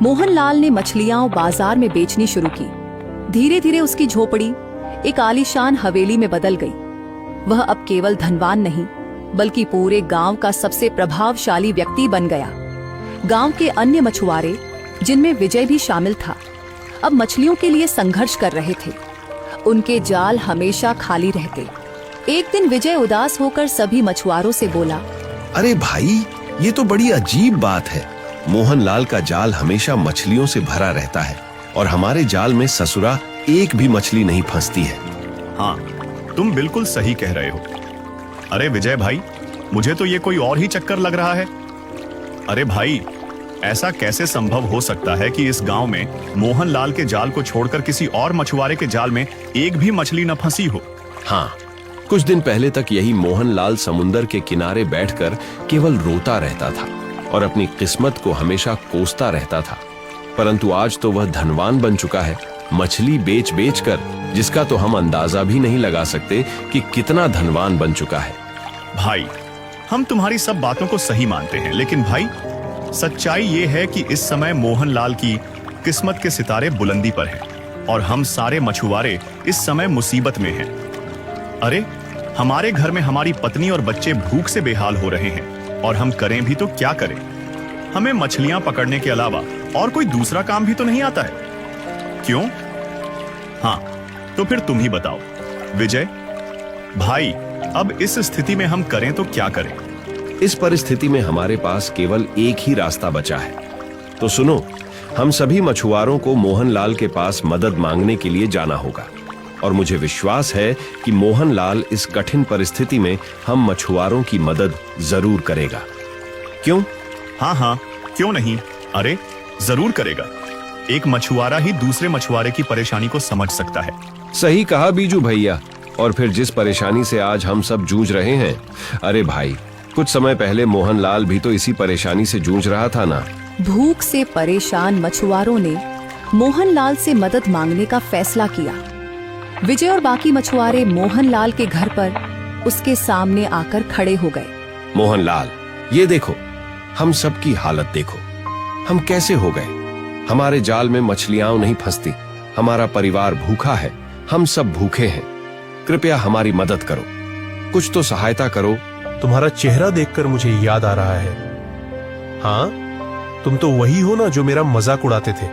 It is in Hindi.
मोहनलाल ने मछलियां बाजार में बेचनी शुरू की। धीरे धीरे उसकी झोपड़ी एक आलीशान हवेली में बदल गई। वह अब केवल धनवान नहीं बल्कि पूरे गांव का सबसे प्रभावशाली व्यक्ति बन गया। गांव के अन्य मछुआरे, जिनमें विजय भी शामिल था, अब मछलियों के लिए संघर्ष कर रहे थे। उनके जाल हमेशा खाली रहते। एक दिन विजय उदास होकर सभी मछुआरों से बोला, अरे भाई, ये तो बड़ी अजीब बात है। मोहनलाल का जाल हमेशा मछलियों से भरा रहता है और हमारे जाल में ससुरा एक भी मछली नहीं फंसती है। हाँ, तुम बिल्कुल सही कह रहे हो। अरे विजय भाई, मुझे तो ये कोई और ही चक्कर लग रहा है। अरे भाई, ऐसा कैसे संभव हो सकता है कि इस गांव में मोहनलाल के जाल को छोड़कर किसी और मछुआरे के जाल में एक भी मछली न फंसी हो? हाँ, कुछ दिन पहले तक यही मोहनलाल समुंदर के किनारे बैठकर केवल रोता रहता था और अपनी किस्मत को हमेशा कोसता रहता था। परंतु आज तो वह धनवान बन चुका है, मछली बेच बेच कर, जिसका तो हम अंदाजा भी नहीं लगा सकते कि कितना धनवान बन चुका है। भाई, हम तुम्हारी सब बातों को सही मानते हैं, लेकिन भाई सच्चाई ये है कि इस समय मोहनलाल की किस्मत के सितारे बुलंदी पर हैं और हम सारे मछुआरे इस समय मुसीबत में हैं। अरे, हमारे घर में हमारी पत्नी और बच्चे भूख से बेहाल हो रहे हैं और हम करें भी तो क्या करें? हमें मछलियां पकड़ने के अलावा और कोई दूसरा काम भी तो नहीं आता है। क्यों? हाँ, तो फिर तुम ही बताओ विजय भाई, अब इस स्थिति में हम करें तो क्या करें? इस परिस्थिति में हमारे पास केवल एक ही रास्ता बचा है। तो सुनो, हम सभी मछुआरों को मोहनलाल के पास मदद मांगने के लिए जाना होगा और मुझे विश्वास है कि मोहनलाल इस कठिन परिस्थिति में हम मछुआरों की मदद जरूर करेगा। क्यों? हाँ हाँ, क्यों नहीं? अरे जरूर करेगा। एक मछुआरा ही दूसरे मछुआरे की परेशानी को समझ सकता है। सही कहा बीजू भैया। और फिर जिस परेशानी से आज हम सब जूझ रहे हैं, अरे भाई, कुछ समय पहले मोहनलाल भी तो इसी परेशानी से जूझ रहा था ना। भूख से परेशान मछुआरों ने मोहनलाल से मदद मांगने का फैसला किया। विजय और बाकी मछुआरे मोहनलाल के घर पर उसके सामने आकर खड़े हो गए। मोहनलाल, ये देखो, हम सबकी हालत देखो, हम कैसे हो गए। हमारे जाल में मछलियां नहीं फंसती, हमारा परिवार भूखा है, हम सब भूखे हैं। कृपया हमारी मदद करो, कुछ तो सहायता करो। तुम्हारा चेहरा देखकर मुझे याद आ रहा है। हाँ, तुम तो वही हो ना जो मेरा मजाक उड़ाते थे।